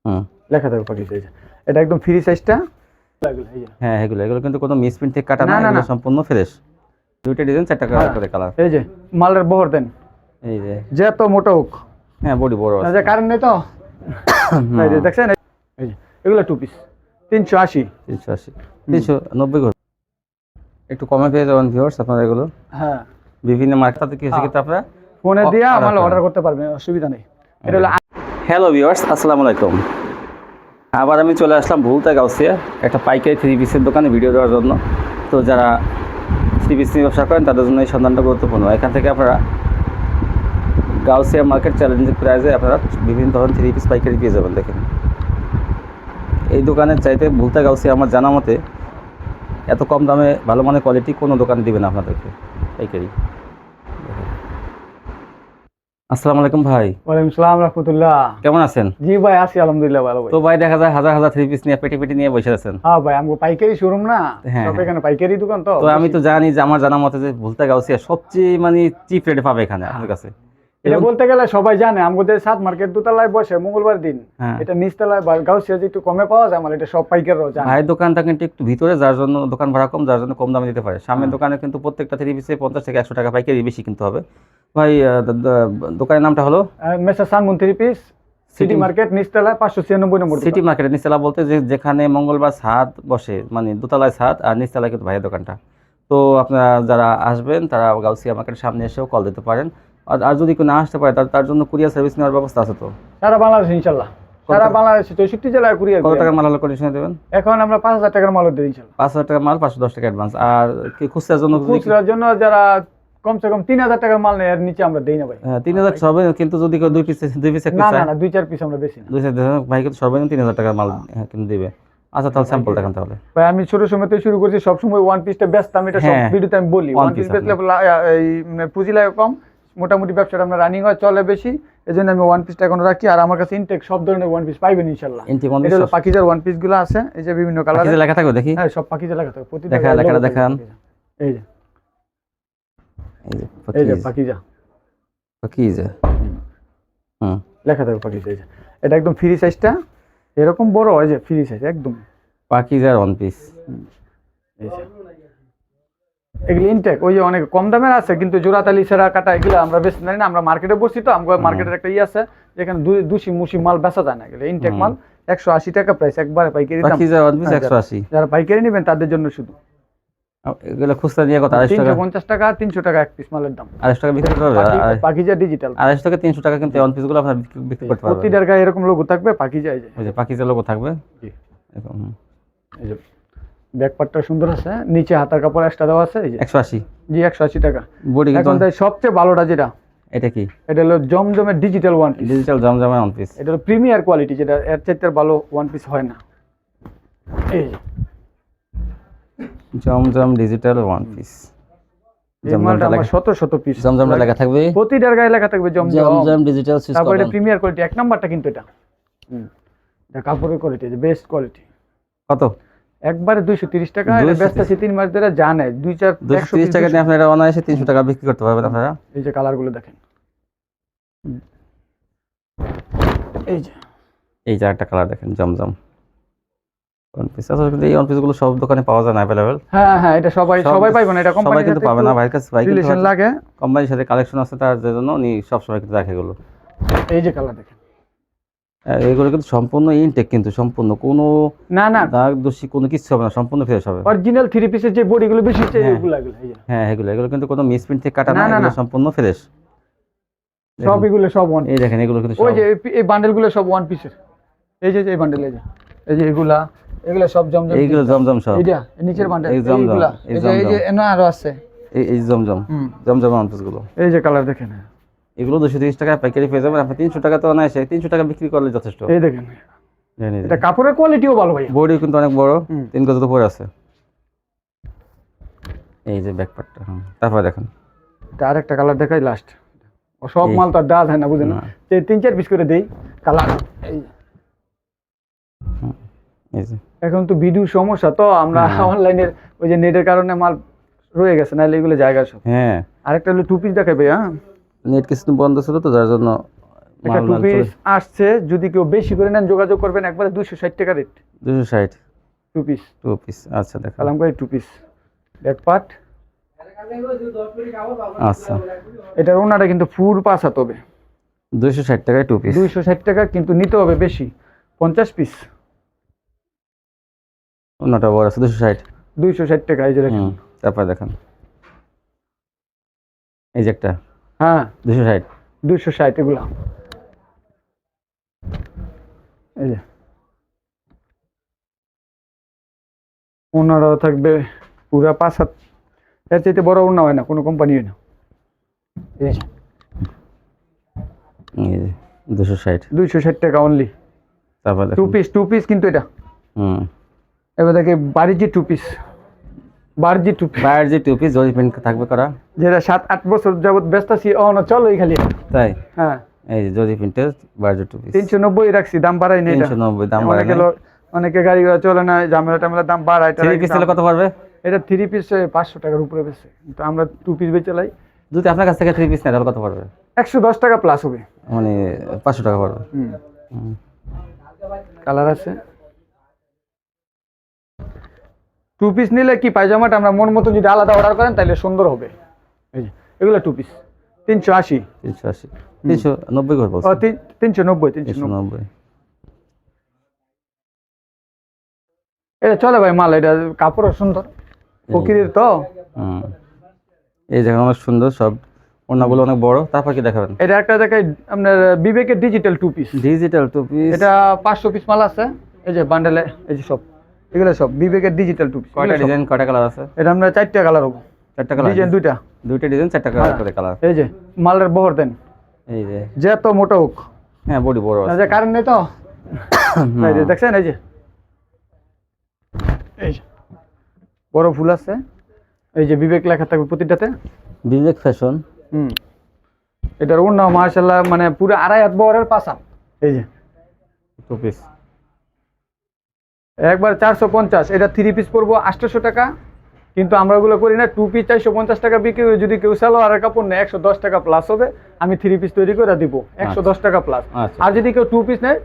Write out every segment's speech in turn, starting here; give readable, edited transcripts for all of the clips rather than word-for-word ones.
হুম। লেখা থাকবে পাখি সাইজ। এটা একদম ফ্রি সাইজটা। হ্যাঁ, এগুলো কিন্তু কোনো মিসপ্রিন্ট থেকে কাটা না না, না এগুলো না সম্পূর্ণ ফ্রেশ। দুইটা ডিজাইন 4টা করে কালার। এই যে মালের বহর দেন, এই যে যে এত মোটা হোক। হ্যাঁ, বডি বড় না আছে। যে কারেন্ট নেই তো। এই যে দেখছেন, এই যে এগুলো 2 পিস 380। 380 390 করে। একটু কমে পেয়ে যাবেন ভিউয়ার্স আপনারা এগুলো। হ্যাঁ, বিভিন্ন মার্কেটে কিছু কিন্তু আপনারা ফোনে দিয়ে আমার করেন। অর্ডার করতে পারবেন, অসুবিধা নেই। এটা হলো হ্যালো ভিউয়ার্স, আসসালামু আলাইকুম। আবার আমি চলে আসলাম ভুলতা গাউসিয়া একটা পাইকারি 3 পিসের দোকানে ভিডিও দেওয়ার জন্য। তো যারা 3 পিস নিয়ে ব্যবসা করেন তাদের জন্য এই সন্ধানটা গুরুত্বপূর্ণ। এখান থেকে আপনারা গাউসিয়া মার্কেট চ্যালেঞ্জিং প্রাইসে আপনারা বিভিন্ন ধরনের 3 পিস পাইকারি পেয়ে যাবেন। দেখেন এই দোকানের চাইতে ভুলতা গাউসিয়া আমার জানা মতে এত কম দামে ভালো মানের কোয়ালিটি কোনো দোকানে দিবে না আপনাদেরকে পাইকারি। আসসালামু আলাইকুম ভাই। ওয়ালাইকুম সালাম রাহমাতুল্লাহ। কেমন আছেন? জি ভাই, আছি আলহামদুলিল্লাহ ভালো ভাই। তো ভাই দেখা যায় হাজার হাজার 3 পিস নিয়ে পেটি পেটি নিয়ে বসে আছেন। হ্যাঁ ভাই, আমগো পাইকারি শোরুম না, হ্যাঁ, সব এখানে পাইকারি দোকান তো। তো আমি তো জানি যে আমার জানা মতে যে ভুলতা গাউসিয়া সবচেয়ে মানে চিপ রেটে পাবে এখানে আপনার কাছে। এটা বলতে গেলে সবাই জানে, আমগো যে সাত মার্কেট দোতলায় বসে মঙ্গলবার দিন, হ্যাঁ। এটা নিচতলায় গাউসিয়া যে একটু কমে পাওয়া যায়, মানে এটা সব পাইকাররাও জানে। ভাইয়ের দোকানটা কিন্তু একটু ভিতরে, যার জন্য দোকান ভাড়া কম, যার জন্য কম দামে দিতে পারে। সামনের দোকানে কিন্তু প্রত্যেকটা 3 পিসে 50 থেকে 100 টাকা পাইকারি বেশি কিনতে হবে। ভাই দোকানের নামটা হলো মেসা সানমুন 3 পিস, সিটি মার্কেট, নিচতলায় 596 নম্বর সিটি দোকান। মার্কেটের নিচতলা বলতে যেখানে মঙ্গলবার ছাদ বসে, মানে দোতলায় ছাদ আর নিচতলায় কিন্তু ভাইয়ের দোকানটা। তো আপনারা যারা আসবেন তারা গাউসিয়া মার্কেটের সামনে এসেও কল দিতে পারেন। আর যদি কেউ না আসতে পারে তার জন্য কুরিয়ার সার্ভিস নেওয়ার ব্যবস্থা আছে তো? সারা বাংলাদেশ ইনশাল্লাহ, সারা বাংলাদেশে 64 জেলায় কুরিয়ার। কত টাকার মাল হলো কন্ডিশনে দেবেন? এখন আমরা 5000 টাকার মাল দিই ইনশাল্লাহ। 5,000 টাকার মাল 510 টাকা অ্যাডভান্স। আর কি খুচরার জন্য? খুচরার জন্য যারা কমসে কম 3000 টাকার মাল নেয়, এর নিচে আমরা দেই না ভাই। 3000 সর্বনিম্ন, কিন্তু যদি কেউ 2 পিস এক না পিস না না, 2-4 পিস আমরা বেশি না। 2 ভাই কিন্তু সর্বনিম্ন 3000 টাকার মাল কিন্তু দিবে। আচ্ছা, তাহলে স্যাম্পল দেখান তাহলে। ভাই আমি ছোট সময় থেকে শুরু করছি, সব সময় ওয়ান পিসটা বেচতাম, এটা সব হ্যাঁ, ভিডিওতে আমি বলি। one ওয়ান পিস piece বেচলে এই মানে পুঁজি লাগে কম, মোটামুটি ব্যবসাটা আমরা রানিং হয়, চলে বেশি। এজন্য আমি ওয়ান পিসটা এখন রাখি। আর আমার কাছে ইনটেক সব ধরনের ওয়ান পিস পাইবেন ইনশাআল্লাহ। Intake one এটা হলো piece পাকিজার ওয়ান পিস গুলো আছে, এই যে বিভিন্ন কালার। পাকিজা লেখা থাকবে দেখি। হ্যাঁ, সব পাকিজা লেখা থাকে, প্রতিটা দেখা লেখাটা দেখান। এই যে এই যে এই যে পাকিজা পাকিজা। হুম। লেখা থাকে পাকিজা। এই যে এটা একদম ফ্রি সাইজটা, এরকম বড় হয় যে ফ্রি সাইজ একদম পাকিজার ওয়ান পিস। এই যে এগুলো ইনটেক, ওই যে অনেক কম দামের আছে, কিন্তু জোড়াতালি সেরা কাটা এগুলো আমরা বেশি জানি না। আমরা মার্কেটে বসছি তো, আমাদের মার্কেটের একটা আছে যেখানে দুশি মুশি মাল বেচা যায় না, এগুলো ইনটেক মাল। 180 টাকা প্রাইস, একবারে পাইকারি দাম। পাকিজার ওয়ান পিস 180। যারা পাইকারি নেবেন তাদের জন্য শুধু। এগুলো খুচরা নিয়ে কত? 250 টাকা। 350 টাকা 300 টাকা এক পিস মালের দাম। 250 টাকা বিক্রি করতে পারবে। পাকিজা ডিজিটাল 250 টাকা 300 টাকা কিন্তু ওয়ান পিস গুলো আপনার বিক্রি করতে পারবেন। প্রতিটার গায়ে এরকম লোগো থাকবে পাকিজা। এই যে ওই যে পাকিজা লোগো থাকবে। জি, এরকম। এই যে ব্যাক পার্টটা সুন্দর আছে, নিচে হাতার কাপড় এক্সট্রা দেওয়া আছে। এই যে 180। জি, 180 টাকা। বডি এখন কিন্তু তাই সবচেয়ে ভালোটা যেটা, এটা কি? এটা হলো জমজমের ডিজিটাল ওয়ান পিস। ডিজিটাল জমজমের ওয়ান পিস। এটা হলো প্রিমিয়ার কোয়ালিটি, যেটা এর চাইতে ভালো ওয়ান পিস হয় না। এই জমজম ডিজিটাল ওয়ান পিস। এই মালটা আমার শত শত পিস, জমজমটা লেখা থাকবে। প্রতিটার গায়ে লেখা থাকবে জমজম ডিজিটাল সুইচ তারপর এটা কটন। প্রিমিয়ার কোয়ালিটি, এক নাম্বারটা কিন্তু এটা। এটা কাপড়ের কোয়ালিটি, বেস্ট কোয়ালিটি। কত? একবারে 230 টাকা। এটা বেচতেছি 3 মাস ধরে, জানে 2-4 230 টাকা দিয়ে আপনারা অনায়াসে 300 টাকা বিক্রি করতে পারবেন আপনারা। এই যে কালার গুলো দেখেন, এই যে এই যে একটা কালার দেখেন, জমজম ওয়ান পিস। আসলে কিন্তু এই ওয়ান পিস গুলো সব দোকানে পাওয়া যায় না अवेलेबल। হ্যাঁ হ্যাঁ, এটা সবাই পাইবে না, এটা কোম্পানি সবাই কিন্তু পাবে না। ভাইয়ের কাছে ভাই কিন্তু রিলেশন লাগে, কোম্পানির সাথে কালেকশন আছে, তার জন্য উনি সব সময় কিন্তু রাখে এগুলো। এই যে কালার দেখেন, এগুলো কিন্তু সম্পূর্ণ ইনটেক, কিন্তু সম্পূর্ণ কোনো না না দাগ দোষী কোনো কিছু হবে না, সম্পূর্ণ ফ্রেশ হবে। অরিজিনাল 3 পিসের যে বডিগুলো বেশি চাই, এগুলো এই যে হ্যাঁ, এগুলো কিন্তু কোনো মিসপ্রিন্ট থেকে কাটা না, না, না, এগুলো না। সম্পূর্ণ ফ্রেশ। সব এগুলো সব ওয়ান। এই দেখেন এগুলো কিন্তু ওই যে এই বান্ডেলগুলো সব ওয়ান পিসের। এই যে এই বান্ডেল, এই যে এগুলা সব জমজম। এইগুলো জমজম সব। এইটা নিচের বান্ডেল, এই জমজম, এইগুলা এই এই যে এনা আরো আছে। এই জমজম ওয়ান পিস গুলো। এই যে কালার দেখেন, এগুলো 230 টাকা পাইকারি পেয়ে যাবেন আপনি। 300 টাকা তো অনায়াসে, 300 টাকা বিক্রি করলে যথেষ্ট। এই দেখেন, এটা কাপড়ের কোয়ালিটিও ভালো ভাই, বডি কিন্তু অনেক বড়, 3 গজ উপরে আছে। এই যে ব্যাক পার্টটা। তারপর দেখেন এটা আরেকটা কালার দেখাই লাস্ট। ও সব মাল তো ডাল হয় না, বুঝেন না, এই 3-4 পিস করে দেই কালার। এই যে এখন তো ভিডিও সমস্যা, তো আমরা অনলাইনের ওই যে নেটের কারণে মাল রয়ে গেছে, নাহলে এগুলো জায়গা সব। হ্যাঁ, আরেকটা হলো 2 পিস দেখাই ভাই। হ্যাঁ, নেট কিছুদিন বন্ধ ছিল তো, যার জন্য একটা মাল টু মাল পিস আসছে, যদি কেউ বেশি করে নেন যোগাযোগ করবেন, একবারে 260 টাকা রেট 260 টু পিস। 2 পিস। আচ্ছা দেখেন। কালাম করে টু পিস ব্যাক পার্ট। আচ্ছা এটার ওনাটা কিন্তু ফুল পাঁচ হাত হবে, 260 টাকায় 2 পিস। 260 টাকা, কিন্তু নিতে হবে বেশি, 50 পিস। অন্যটা বড় আছে 260। 260 টাকা, এই যে দেখেন। তারপর দেখেন এই যে একটা হ্যাঁ 260। 260 এগুলা, এই যে ওনারাও থাকবে পুরা পাঁচ হাত, এর চাইতে বড় ওনা হয় না কোনো কোম্পানি, হয় না। এই যে এই যে 260। 260 টাকা অনলি, তারপর টু দেখেন। পিস, টু পিস কিন্তু এটা। হুম এবার দেখে বাড়িজি টু পিস, বাড়িজি টু পিস, বাইরের যে 2 পিস জরি প্রিন্ট থাকবে করা। যেটা 7-8 বছর যাবত ব্যস্ত আছি, চলো এই খালি। তাই হ্যাঁ এই যে জরি প্রিন্টের বাইরের 2 পিস 390 রাখছি, দাম বাড়াই না এটা। 390 দাম বাড়ায় অনেকে নাই। অনেকে গাড়ি ঘোড়া চলে না, ঝামেলা টামেলা, দাম বাড়ায়। 3 পিস তাহলে কত পড়বে? এটা 3 পিস 500 টাকার উপরে বেশি, কিন্তু আমরা 2 পিস বেচে লাই। যদি আপনার কাছ থেকে 3 পিস নেয় তাহলে কত পড়বে? 110 টাকা প্লাস হবে, মানে 500 টাকা পড়বে। কালার আছে। 2 পিস নিলে কি পায়জামাটা আমরা মন মতো যদি আলাদা অর্ডার করেন তাহলে সুন্দর হবে। এই যে এগুলো 2 পিস 380, 380 390 করে ও বলছি। 390। 390। এটা চলে ভাই, মাল এটা কাপড় সুন্দর, ফকিরের তো। এই দেখেন অনেক সুন্দর সব, ওড়নাগুলো অনেক বড়। তারপর কি দেখাবেন? এটা একটা জায়গায় আপনার বিবেকের ডিজিটাল 2 পিস, ডিজিটাল 2 পিস। এটা 500 পিস মাল আছে। এই যে বান্ডেলে, এই যে সব এগুলো সব বিবেকের ডিজিটাল 2 পিস। কয়টা ডিজাইন, কয়টা কালার আছে? এটা আমরা 4টা কালার হবে, 4টা কালার। ডিজাইন দুইটা, দুইটা ডিজাইন 4টা কালার করে কালার। এই যে মালের বহর দেন, এই যে যত মোটা হোক। হ্যাঁ বডি বড় আছে। যে কারেন্ট নেই তো, এই যে দেখছেন, এই যে এই যে বড় ফুল আছে, এই যে বিবেক লেখা থাকবে প্রতিটাতে। বিবেক ফ্যাশন। এটার ওড়না মাশাআল্লাহ মানে পুরো 2.5 হাত বহরের 5 হাত। এই যে 2 পিস একবার 450, এটা 3 পিস পড়বো 800 টাকা, কিন্তু আমরা ওগুলো করি না। 2 পিস 450 টাকা বিক্রি করে যদি কেউ সালোয়ারের কাপড় নেয় 110 টাকা প্লাস হবে, আমি 3 পিস তৈরি করে দিব 110 টাকা প্লাস। আচ্ছা। আর যদি কেউ 2 পিস নেয়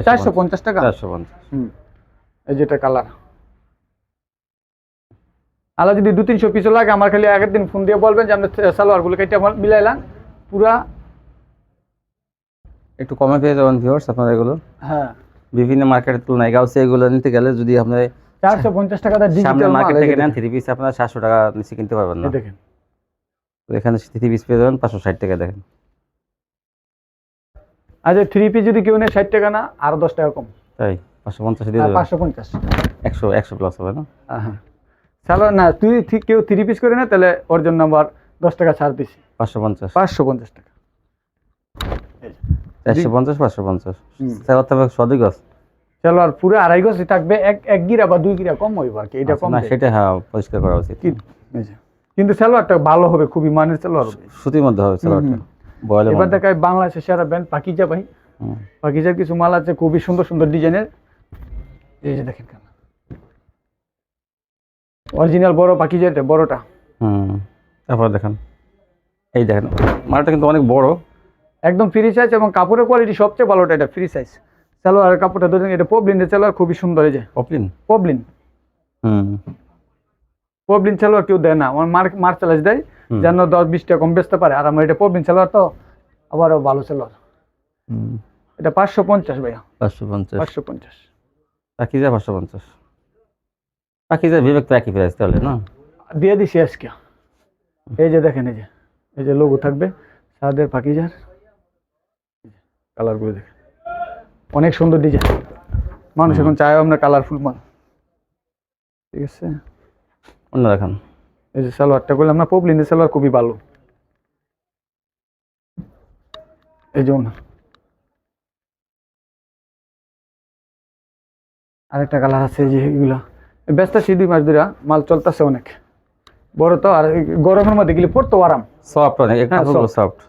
450 টাকা। 450। এই যেটা কালার আলা, যদি 200-300 পিসও লাগে আমার খালি আগের দিন ফোন দিয়ে বলবেন যে আমরা সালোয়ারগুলো কেটে মিলাইলাম পুরা। একটু কমে পেয়ে যাবেন ভিউয়ার্স আপনারা এগুলো। হ্যাঁ বিভিন্ন মার্কেটের তুলনায় গাউসে এগুলো নিতে গেলে যদি আপনি 450 টাকা সামনে ডিজিটাল মার্কেট মাল। থেকে নেন 3 পিস আপনারা 700 টাকা নিচে কিনতে পারবেন না। দেখেন তো এখানে 3 পিস পেয়ে যাবেন 560 টাকা। দেখেন আচ্ছা, 3 পিস যদি কেউ নেয় 60 টাকা না, আরো 10 টাকা কম। তাই 550 দিয়ে দেবেন। 550। 100 প্লাস হবে না? হ্যাঁ সালোয়ার না, তুই কেউ 3 পিস করে না তাহলে ওর জন্য আবার 10 টাকা ছাড় দিছি, 550। 550 টাকা। 450 550 সেবা তবে সদই গছ। সালোয়ার পুরো 2.5 গজ থাকবে, এক গিরা বা 2 গিরা কম হইব আর কি, এটা কম না দেয়। সেটা হ্যাঁ পরিষ্কার করা উচিত। এই যে, কিন্তু সালোয়ারটা ভালো হবে, খুবই মানের সালোয়ার হবে, সুতির মধ্যে হবে সেবাটা বয়লে। এবার দেখায় বাংলাদেশের সেরা ব্র্যান্ড পাকিজা ভাই। পাকিজার কিছু মাল আছে খুবই সুন্দর সুন্দর ডিজাইনের। এই যে দেখেন অরিজিনাল বড় পাকিজা, এটা বড়টা। তারপর দেখেন এই দেখেন মালটা কিন্তু অনেক বড়, একদম ফ্রি সাইজ, এবং কাপড়ের কোয়ালিটি সবচেয়ে ভালোটা, এটা ফ্রি সাইজ। সালোয়ারের কাপড়টা ধরেন, এটা পবলিনের সালোয়ার, খুবই সুন্দর। এই যে পপলিন। পবলিন সালোয়ার কেউ দেয় না, আমার মার চালাস দেয় যেন 10-20 টাকা কম বেচতে পারে, আর আমার এটা পবলিন সালোয়ার তো আবারও ভালো সালোয়ার। এটা 550 ভাইয়া। 550 পাকিজা 550। পাকিজা বিবেক তো একই প্রাইস তাহলে না? দিয়ে দিছি আজকে। এই যে দেখেন, এই যে লোগো থাকবে সাদের পাকিজার, কালারগুলো দেখেন অনেক সুন্দর ডিজাইন। মানুষ এখন চায় আমরা কালারফুল মাল, ঠিক আছে। অন্য দেখেন এই যে সালোয়ারটা করলাম না, পবলিনের সালোয়ার খুবই ভালো। এই যে আরেকটা কালার আছে, এই যে এগুলা ব্যস্ত 2 মাস ধরে মাল চলতেছে, অনেক বড় তো, আর গরমের মধ্যে গেলে পড়তেও আরাম, সফট অনেক, কাপড়গুলো সফট।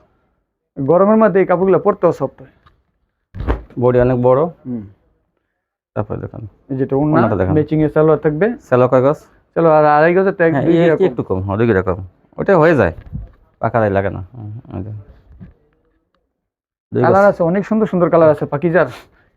গরমের মধ্যে এই কাপড়গুলো পড়তেও সফট হয়, বডি অনেক বড়। তারপর দেখেন এই যেটা ওন্না দেখেন, ম্যাচিং এর সালোয়ার থাকবে। সালোয়ার কয় গজ? চলো আর 2.5 গজের ট্যাগ একটু কম, 2 রকম ওটা হয়ে যায়, পাকা লাগে না। দুই কালার গজ। আছে অনেক সুন্দর সুন্দর কালার আছে পাকিজার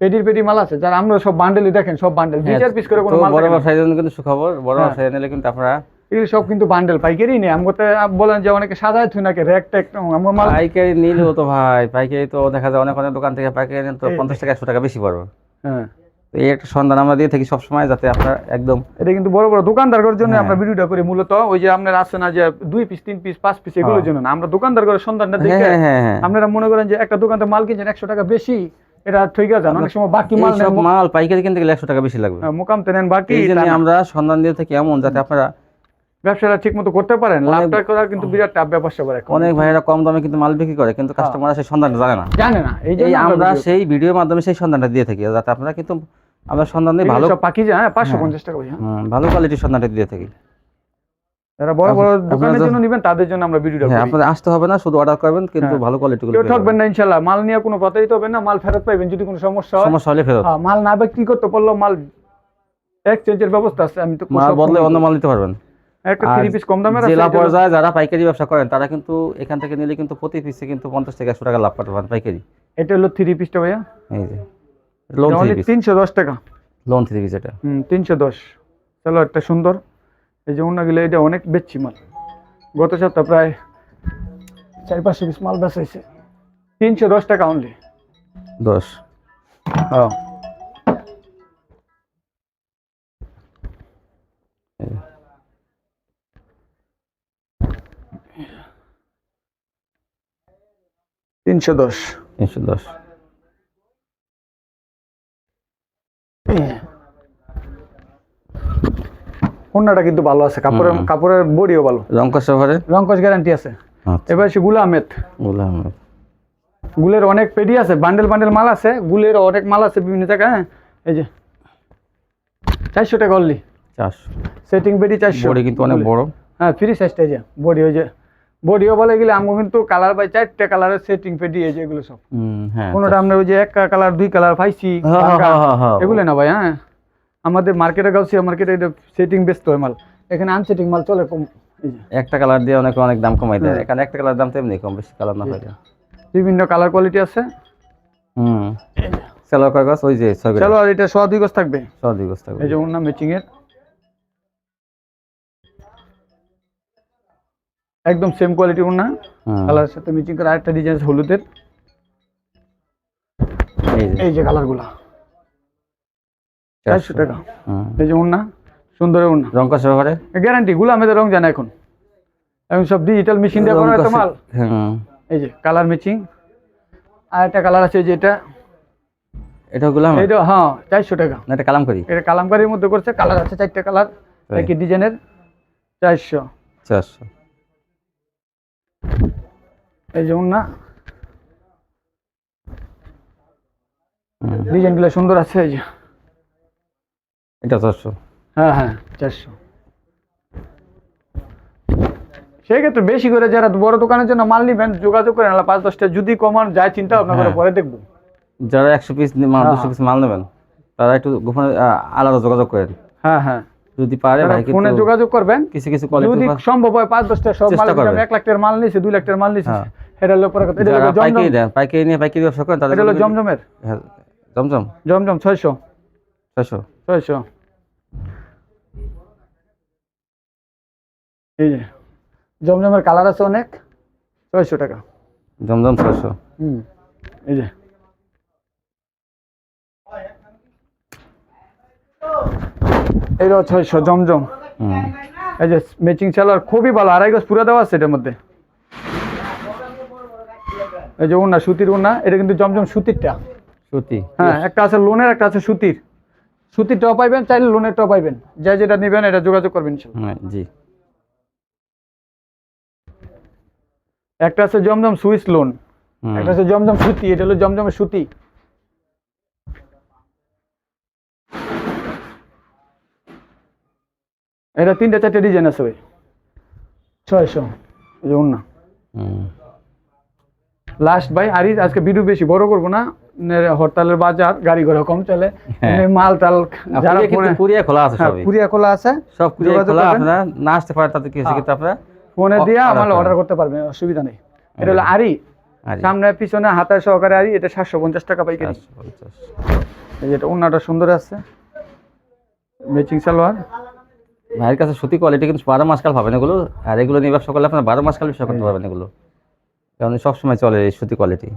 পেডির পেডি মাল আছে, যারা আমরা সব বান্ডেলই দেখেন, সব বান্ডেল দুই চার পিস করে কোনো তো মাল বড় থাকে না। ব্যবসায়ীর জন্য কিন্তু সুখবর, বড় হ্যাঁ। ব্যবসায়ী নিলে কিন্তু আপনারা এগুলো সব কিন্তু বান্ডেল পাইকারি নেই। আমাকে বলেন যে অনেকে সাজায় থুই নাকি র্যাক ট্যাক, আমার মাল পাইকারি নিলেও তো ভাই, পাইকারি তো দেখা যায় অনেক অনেক দোকান থেকে পাইকারি নিলে তো এই- 50 টাকা 100 টাকা বেশি পড়বে। হ্যাঁ, তো এই একটা সন্ধান আমরা দিয়ে থাকি সবসময়, যাতে আপনার একদম এটা কিন্তু বড় বড় দোকানদারের জন্য হ্যাঁ। আমরা ভিডিওটা করি মূলত। ওই যে আপনার আছে না যে 2 পিস 3 পিস 5 পিস এগুলোর হ্যাঁ। জন্য না, আমরা দোকানদার করে সন্ধানটা হ্যাঁ দেখে হ্যাঁ হ্যাঁ হ্যাঁ। আপনারা মনে করেন যে একটা দোকানতে মাল কিনছেন 100 টাকা বেশি, এটা ঠিক আছে, অনেক সময় বাকি মাল এইসব নেন, মাল পাইকারি কিনতে গেলে 100 টাকা বেশি লাগবে। মোকামতে নেন বাকি, এই জন্য তা না। আমরা সন্ধান দিয়ে থাকি এমন, যাতে আপনারা ব্যবসাটা ঠিক মতো করতে পারেন। অনেক- লাভটা করা কিন্তু বিরাট টাফ ব্যবসা করে এখন। অনেক ভাইয়েরা কম দামে কিন্তু মাল বিক্রি করে, কিন্তু কাস্টমার সেই সন্ধানটা জানে না। জানে না, এই এই জন্য আমরা সেই ভিডিওর মাধ্যমে সেই সন্ধানটা দিয়ে থাকি, যাতে আপনারা কিন্তু আমরা সন্ধান দিয়ে ভালো পাখি যায় 550 টাকা ভাই। ভালো কোয়ালিটির সন্ধানটা দিয়ে থাকি। যারা বড় বড় আপনারা দোকানের যখন- জন্য নেবেন তাদের জন্য আমরা ভিডিওটা হ্যাঁ, করি। আপনাদের আসতে হবে না, শুধু অর্ডার করবেন, কিন্তু হ্যাঁ। ভালো কোয়ালিটি গুলো কেউ ঠকবেন না ইনশাআল্লাহ, মাল নিয়ে কোনো প্রতারিত হবেন না, মাল ফেরত পাইবেন যদি কোনো সমস্যা হয়। সমস্যা হলে ফেরত, হ্যাঁ, মাল না বিক্রি করতে পারলেও মাল এক্সচেঞ্জের ব্যবস্থা আছে, আমি তো মাল সব বদলে করি। অন্য মাল নিতে পারবেন। একটা আর 3 পিস কম দামের আছে, জেলা এটা- পর্যায়ে যারা পাইকারি ব্যবসা করেন, তারা কিন্তু এখান থেকে নিলে কিন্তু প্রতি পিসে কিন্তু 50 থেকে 100 টাকা লাভ করতে পারেন পাইকারি। এটা হলো 3 পিসটা ভাইয়া, এই যে লোন এটা 3 only পিস, 310 টাকা। লোন 3 পিস এটা। 310। চলো একটা সুন্দর, এই যে অন্যগুলো এটা অনেক বেচছি মাল, গত সপ্তাহ প্রায় 400-500 পিস মাল বেচাইছে। 310 টাকা অনলি। 10 হ্যাঁ, $310। 310। অন্যটা কিন্তু ভালো আছে, কাপড়ের হুম। কাপড়ের বডিও ভালো, রংকশ সফরে রংকশ গ্যারান্টি আছে। আচ্ছা, এবার সে গুলা আহমেদ, বললাম আমরা। গুলের অনেক পেডি আছে, বান্ডেল বান্ডেল মাল আছে, গুলের অনেক মাল আছে বিভিন্ন জায়গায়। হ্যাঁ, এই যে 400 টাকা অনলি, 400 সেটিং পেডি 400। বডি কিন্তু অনেক বড়। হ্যাঁ, ফ্রি সাইজটা, এই যে বডি, ওই যে বডিও বলে গেলে আমি কিন্তু কালার বাই 4টা কালারের সেটিং পেডি, এই যে এগুলো সব। হ্যাঁ, কোনোটা আমরা ওই যে এক কালার 2 কালার পাইছি, হ্যাঁ, বাঁকা, হ্যাঁ, হ্যাঁ। এগুলো না ভাই। হ্যাঁ, আমাদের মার্কেটে গাউসিয়া মার্কেটে এটা সেটিং বেচতে হয় মাল, এখানে আনসেটিং মাল চলে কম। এই যে একটা কালার দিয়ে অনেক অনেক দাম কমাই দেয়, হ্যাঁ। এখানে একটা কালার দাম তো এমনি কম, বেশি কালার না হয়। বিভিন্ন কালার কোয়ালিটি আছে। সেলার কয় গজ? ওই যে 6 গজ। চলো, আর এটা 2 গজ থাকবে। 2 গজ থাকবে। এই যে ওনার ম্যাচিং এর একদম সেম কোয়ালিটি ওনা, হুম, কালারের সাথে ম্যাচিং করে আরেকটা ডিজাইন আছে হলুদের। এই যে এই যে কালারগুলা 400 টাকা। হুম। এই যে ওনা, সুন্দর ওনা, রংকশ সফরে গ্যারান্টি। গুলো আমাদের রং জানা এখন সব ডিজিটাল মেশিন দিয়ে করা তো মাল। হুম। এই যে কালার ম্যাচিং, আর একটা কালার আছে, যে এটা এটা গুলাম এইটা, হ্যাঁ 400 টাকা। না, এটা কালাম করি। এটা কালামকারীর মধ্যে করছে, কালার আছে 4টা কালার, তাই। একই ডিজাইনের, 400। 400। এই যে ওনা, হুম। ডিজাইনগুলো সুন্দর আছে। এই যে এটা 400। হ্যাঁ হ্যাঁ 400। সেক্ষেত্রে বেশি করে যারা বড় দোকানের জন্য মাল নিবেন যোগাযোগ করেন, 5-10টা যদি কমান যায় চিন্তা ভাবনা করে হ্যাঁ। পরে দেখবো। যারা 100 পিস মাল, হ্যাঁ, 200 পিস মাল নেবেন, তারা একটু গোপনে আলাদা যোগাযোগ করেন, হ্যাঁ হ্যাঁ, যদি পারে ভাই। ফোনে কিন্তু যোগাযোগ করবেন, কিছু কিছু যদি কোয়ালিটি সম্ভব হয় 5-10টা সব মাল, চেষ্টা করবেন। 1 লাখ টাকার মাল নিয়েছে, 2 লাখ টাকার মাল নিয়েছে, হ্যাঁ। এটা হলো পরে কথা। এটা যারা হলো জমজম, পাইকারি দেন, পাইকারি নিয়ে পাইকারি ব্যবসা করেন, তাদের এটা হলো জন্য কিন্তু- জমজমের, হ্যাঁ, জমজম জমজম 600। 600। এই যে জমজমের কালার আছে অনেক, 600 টাকা। জমজম 600। এই যে এইটা 600 জমজম। হুম। এই যে ম্যাচিং সালোয়ার খুবই ভালো, 2.5 গজ পুরো দেওয়া আছে এটার মধ্যে। এই যে ওনা, সুতির ওনা, এটা কিন্তু জমজম সুতিরটা। সুতি। হ্যাঁ, একটা আছে লোনের, একটা আছে সুতির। সুতিরটাও পাইবেন, চাইলে লোনেরটাও পাইবেন, যা যেটা নেবেন এটা যোগাযোগ করবেন ইনশাআল্লাহ। হ্যাঁ, জি। একটা আছে জমজম সুইস লোন, হুম। একটা আছে জমজম সুতি, এটা হলো জমজমের সুতি। এটা 3-4টা ডিজাইন আছে ভাই, 600। এই যে ওনা হুম। লাস্ট ভাই। আর আজকে ভিডিও বেশি বড় করবো না, হরতালের বাজার, গাড়ি ঘোড়া কম চলে, হ্যাঁ। মাল টাল যারা পুরিয়া কিন্তু পুরিয়া খোলা আছে হ্যাঁ, সবই। পুরিয়া খোলা আছে, সব পুরিয়া যোগাযোগ খোলা, করবেন। আপনারা না আসতে পারে তাতে কি হচ্ছে, কিন্তু আপনারা ফোনে দিয়ে order আমার করেন। অর্ডার করতে পারবেন, অসুবিধা নেই। এটা হলো আরি, আরি সামনে পিছনে হাতায় সহকারে আরি, এটা 750 টাকা পাইকারি। 750। এই যে এটা ওন্নাটা সুন্দর আছে, ম্যাচিং সালোয়ার। ভাইয়ের কাছে সুতি কোয়ালিটি কিন্তু 12 মাস কাল পাবেন এগুলো, আর এগুলো নিয়ে ব্যবসা করলে আপনার 12 মাস কাল ব্যবসা করতে পারবেন এগুলো, কারণ সবসময় চলে এই সুতি কোয়ালিটি।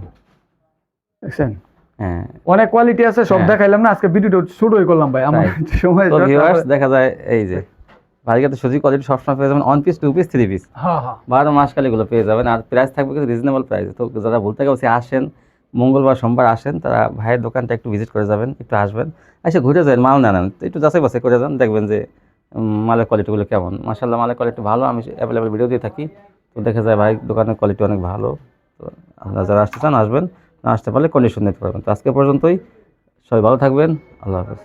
দেখছেন হ্যাঁ, অনেক কোয়ালিটি আছে, সব হ্যাঁ। দেখাইলাম না, আজকে ভিডিওটা ছোটই করলাম ভাই, আমার সময় তো ভিউয়ার্স দেখা যায় এই যে ভাইয়ের কাছে সুতি কোয়ালিটি সবসময় পেয়ে যাবেন 1 পিস 2 পিস 3 পিস, হ্যাঁ হ্যাঁ 12 মাস কাল এগুলো পেয়ে যাবেন। আর প্রাইস থাকবে কিন্তু রিজনেবল প্রাইস। তো যারা বলতে গেছে আসেন মঙ্গলবার সোমবার আসেন, তারা ভাইয়ের দোকানটা একটু ভিজিট করে যাবেন, একটু আসবেন, এসে ঘুরে যাবেন, মাল না নেন, তো একটু যাচাই বাছাই করে যান, দেখবেন যে মালের কোয়ালিটিগুলো কেমন। মাশাআল্লাহ মালের কোয়ালিটি ভালো, আমি অ্যাভেলেবেল ভিডিও দিয়ে থাকি, তো দেখা যায় ভাই দোকানের কোয়ালিটি অনেক ভালো। তো আপনারা যারা আসতে চান আসবেন, না আসতে পারলে কন্ডিশন নিতে পারবেন। তো আজকে পর্যন্তই, সবাই ভালো থাকবেন, আল্লাহ হাফেজ।